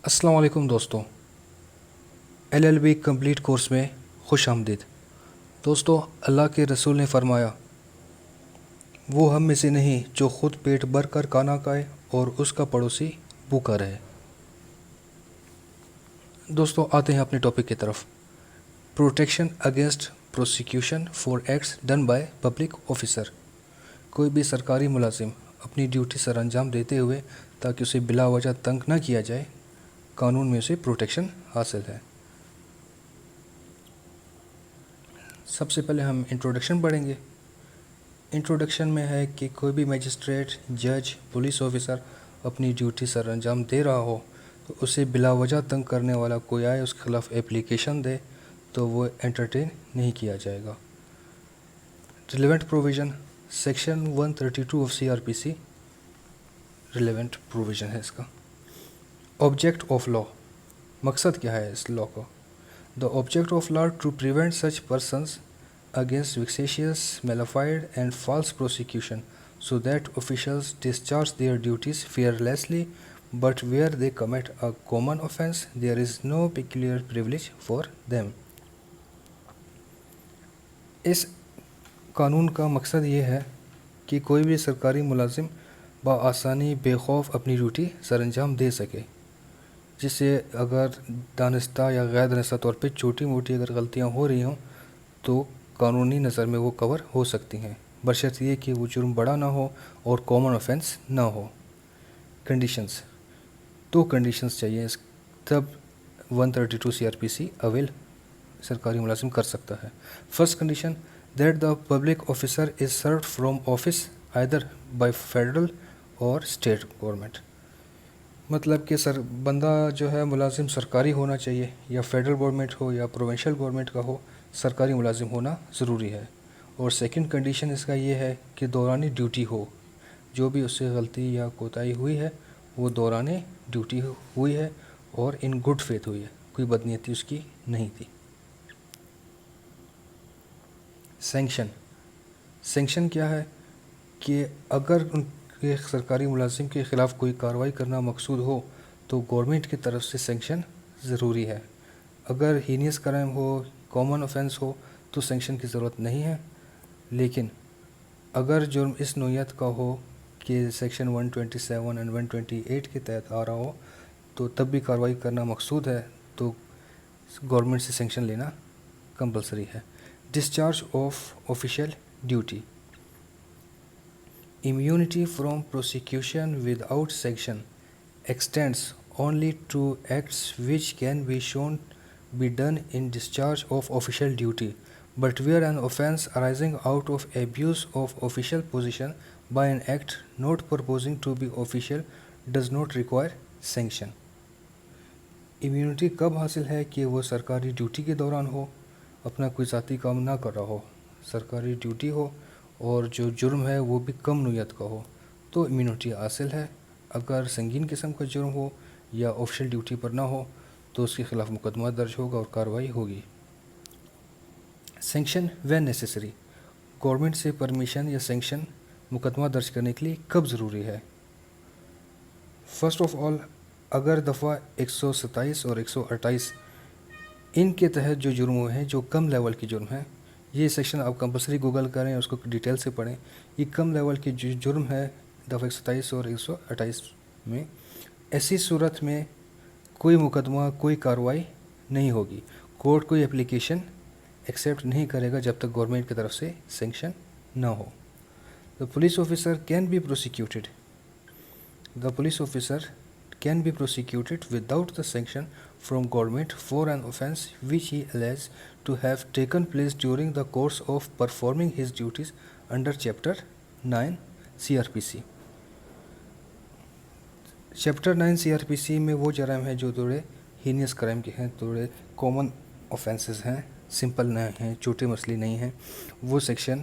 السلام علیکم دوستوں، LLB کمپلیٹ کورس میں خوش آمدید۔ دوستوں، اللہ کے رسول نے فرمایا، وہ ہم میں سے نہیں جو خود پیٹ بھر کر کھانا کھائے اور اس کا پڑوسی بھوکا رہے۔ دوستوں، آتے ہیں اپنے ٹاپک کی طرف۔ Protection against prosecution for acts done by public officer. کوئی بھی سرکاری ملازم اپنی ڈیوٹی سر انجام دیتے ہوئے تاکہ اسے بلا وجہ تنگ نہ کیا جائے، قانون میں اسے پروٹیکشن حاصل ہے۔ سب سے پہلے ہم انٹروڈکشن پڑھیں گے۔ انٹروڈکشن میں ہے کہ کوئی بھی میجسٹریٹ، جج، پولیس آفیسر اپنی ڈیوٹی سر انجام دے رہا ہو تو اسے بلا وجہ تنگ کرنے والا کوئی آئے اس کے خلاف اپلیکیشن دے تو وہ انٹرٹین نہیں کیا جائے گا۔ Relevant provision section 132 of CRPC relevant provision ہے اس کا۔ آبجیکٹ آف لا، مقصد کیا ہے اس لا کا؟ The object of law to prevent such persons against vexatious, malafide and false prosecution so that officials discharge their duties fearlessly, but where they commit a common offense, there is no peculiar privilege for them. اس قانون کا مقصد یہ ہے کہ کوئی بھی سرکاری ملازم بآسانی بے خوف اپنی ڈیوٹی سر انجام دے سکے، جس سے اگر دانستہ یا غیر دانستہ طور پہ چھوٹی موٹی اگر غلطیاں ہو رہی ہوں تو قانونی نظر میں وہ کور ہو سکتی ہیں، بشرط یہ کہ وہ جرم بڑا نہ ہو اور کامن آفینس نہ ہو۔ کنڈیشنز، 2 کنڈیشنز چاہیے تب 132 CRPC اویل سرکاری ملازم کر سکتا ہے۔ First condition, that the public officer is served from office either by federal اور اسٹیٹ گورنمنٹ۔ مطلب کہ بندہ جو ہے ملازم سرکاری ہونا چاہیے، یا فیڈرل گورنمنٹ ہو یا پروونشل گورنمنٹ کا ہو، سرکاری ملازم ہونا ضروری ہے۔ اور سیکنڈ کنڈیشن اس کا یہ ہے کہ دوران ڈیوٹی ہو، جو بھی اس سے غلطی یا کوتاہی ہوئی ہے وہ دوران ڈیوٹی ہوئی ہے اور ان گڈ فیتھ ہوئی ہے، کوئی بدنیتی اس کی نہیں تھی۔ سینکشن کیا ہے کہ اگر ان کے سرکاری ملازم کے خلاف کوئی کارروائی کرنا مقصود ہو تو گورنمنٹ کی طرف سے سینکشن ضروری ہے۔ اگر ہینیس کرائم ہو، کامن آفینس ہو تو سینکشن کی ضرورت نہیں ہے، لیکن اگر جرم اس نوعیت کا ہو کہ سیکشن 127 اور 128 کے تحت آ رہا ہو تو تب بھی کارروائی کرنا مقصود ہے تو گورنمنٹ سے سینکشن لینا کمپلسری ہے۔ Discharge of official duty, immunity from prosecution without sanction extends only to acts which can be shown be done in discharge of official duty, but where an offence arising out of abuse of official position by an act not purposing to be official does not require sanction. Immunity کب حاصل ہے کہ وہ سرکاری duty کے دوران ہو، اپنا کوئی ذاتی کام نہ کر رہا ہو، سرکاری ڈیوٹی ہو اور جو جرم ہے وہ بھی کم نوعیت کا ہو تو امیونٹی حاصل ہے۔ اگر سنگین قسم کا جرم ہو یا آفیشیل ڈیوٹی پر نہ ہو تو اس کے خلاف مقدمہ درج ہوگا اور کارروائی ہوگی۔ سینکشن وین نیسیسری، گورنمنٹ سے پرمیشن یا سینکشن مقدمہ درج کرنے کے لیے کب ضروری ہے؟ فرسٹ آف آل، اگر دفعہ 127 اور 128 ان کے تحت جو جرم ہوئے ہیں، جو کم لیول کے جرم ہیں، یہ سیکشن آپ کمپلسری گوگل کریں، اس کو ڈیٹیل سے پڑھیں، یہ کم لیول کے جو جرم ہے دفعہ 127 اور 128 میں، ایسی صورت میں کوئی مقدمہ، کوئی کارروائی نہیں ہوگی، کورٹ کوئی اپلیکیشن ایکسیپٹ نہیں کرے گا جب تک گورنمنٹ کی طرف سے سینکشن نہ ہو۔ The police officer can be prosecuted. The police officer can be prosecuted without the sanction from government for an offence which he alleges to have taken place during the course of performing his duties under Chapter 9 CRPC. Chapter 9 CRPC میں وہ جرائم ہیں جو تھوڑے heinous crime کے ہیں، تھوڑے common offences ہیں، سمپل نہیں ہیں، چھوٹے مسئلے نہیں ہیں، وہ سیکشن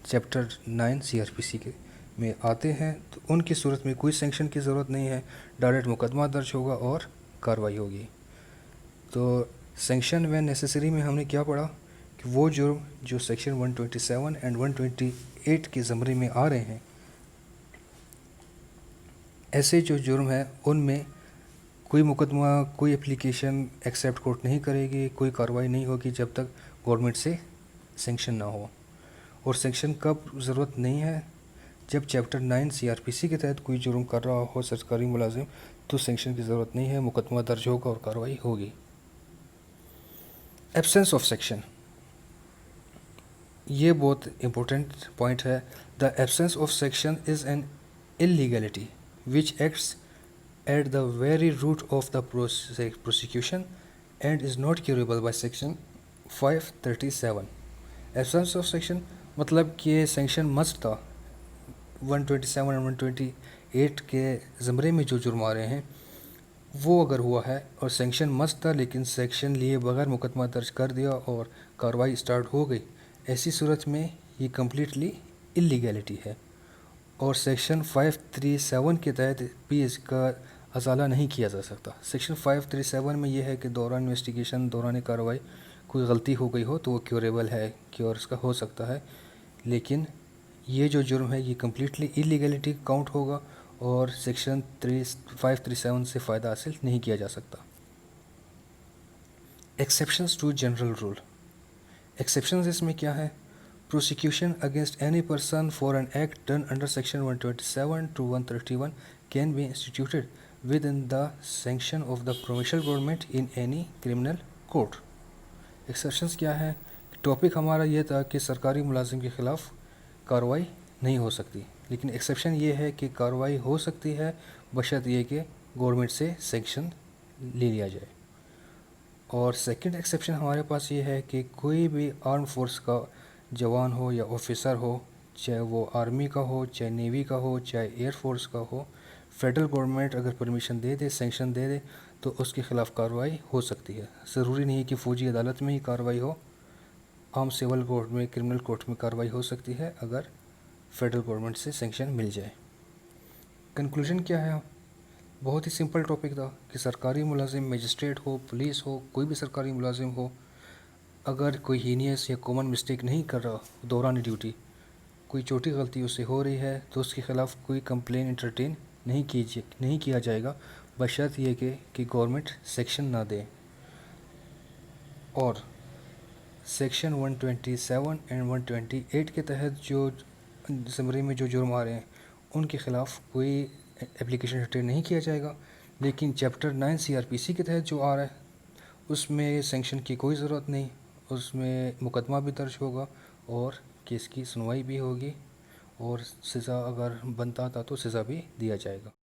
چیپٹر 9 CRPC کے میں آتے ہیں، تو ان کی صورت میں کوئی سینکشن کی ضرورت نہیں ہے، ڈائریکٹ مقدمہ درج ہوگا اور کارروائی ہوگی۔ تو سینکشن وین نیسیسری میں ہم نے کیا پڑھا کہ وہ جرم جو سیکشن 127 اینڈ 128 کے زمرے میں آ رہے ہیں، ایسے جو جرم ہیں ان میں کوئی مقدمہ کوئی اپلیکیشن ایکسیپٹ کورٹ نہیں کرے گی, کوئی کارروائی نہیں ہوگی جب تک گورنمنٹ سے سینکشن نہ ہو. اور سینکشن کب ضرورت نہیں ہے؟ جب چیپٹر 9 CRPC کے تحت کوئی جرم کر رہا ہو سرکاری ملازم تو سینکشن کی ضرورت نہیں ہے, مقدمہ درج ہوگا اور کارروائی ہوگی. ایبسنس آف سیکشن, یہ بہت امپورٹنٹ پوائنٹ ہے. The absence of section is an illegality which acts at the very root of the prosecution and is not curable by section 537. Absence of section مطلب کہ سینکشن مست تھا. 127 اور 128 کے زمرے میں جو جرم آ رہے ہیں وہ اگر ہوا ہے اور سینکشن مست تھا لیکن سیکشن لیے بغیر مقدمہ درج کر دیا اور کارروائی اسٹارٹ ہو گئی, ایسی صورت میں یہ کمپلیٹلی اللیگیلٹی ہے اور سیکشن 537 کے تحت بھی اس کا ازالہ نہیں کیا جا سکتا. سیکشن 537 میں یہ ہے کہ دوران انویسٹیگیشن دوران کارروائی کوئی غلطی ہو گئی ہو تو وہ کیوریبل ہے, کیور اس کا ہو سکتا ہے, لیکن یہ جو جرم ہے یہ کمپلیٹلی اللیگیلٹی کاؤنٹ ہوگا اور سیکشن 537 سے فائدہ حاصل نہیں کیا جا سکتا. Exceptions to general rule. Exceptions اس میں کیا ہے؟ Prosecution against any person for an act done under section 127 to 131 can be instituted with in the sanction of the provincial government in any criminal court. Exceptions کیا ہے؟ Topic ہمارا یہ تھا کہ سرکاری ملازم کے خلاف کارروائی نہیں ہو سکتی, لیکن ایکسیپشن یہ ہے کہ کارروائی ہو سکتی ہے بشرط یہ کہ گورنمنٹ سے سینکشن لے لیا جائے. اور سیکنڈ ایکسیپشن ہمارے پاس یہ ہے کہ کوئی بھی آرم فورس کا جوان ہو یا آفیسر ہو, چاہے وہ آرمی کا ہو, چاہے نیوی کا ہو, چاہے ایئر فورس کا ہو, فیڈرل گورنمنٹ اگر پرمیشن دے دے, سینکشن دے دے تو اس کے خلاف کارروائی ہو سکتی ہے. ضروری نہیں کہ فوجی عدالت میں ہی کارروائی ہو, عام سول کورٹ میں, کرمنل کورٹ میں کارروائی ہو سکتی ہے اگر فیڈرل گورنمنٹ سے سینکشن مل جائے. کنکلوژن کیا ہے؟ بہت ہی سمپل ٹاپک تھا کہ سرکاری ملازم مجسٹریٹ ہو, پولیس ہو, کوئی بھی سرکاری ملازم ہو, اگر کوئی ہینیس یا کامن مسٹیک نہیں کر رہا دوران ڈیوٹی, کوئی چھوٹی غلطی اس سے ہو رہی ہے تو اس کے خلاف کوئی کمپلین انٹرٹین نہیں کیا جائے گا بشرط یہ کہ گورنمنٹ سیکشن نہ دے. اور سیکشن 127 اینڈ 128 کے تحت جو زمرے میں جو جرم آ رہے ہیں ان کے خلاف کوئی اپلیکیشن انٹرٹین نہیں کیا جائے گا, لیکن چیپٹر 9 CRPC کے تحت جو آ رہا ہے اس میں سینکشن کی کوئی ضرورت نہیں, اس میں مقدمہ بھی درج ہوگا اور کیس کی سنوائی بھی ہوگی اور سزا اگر بنتا تھا تو سزا بھی دیا جائے گا.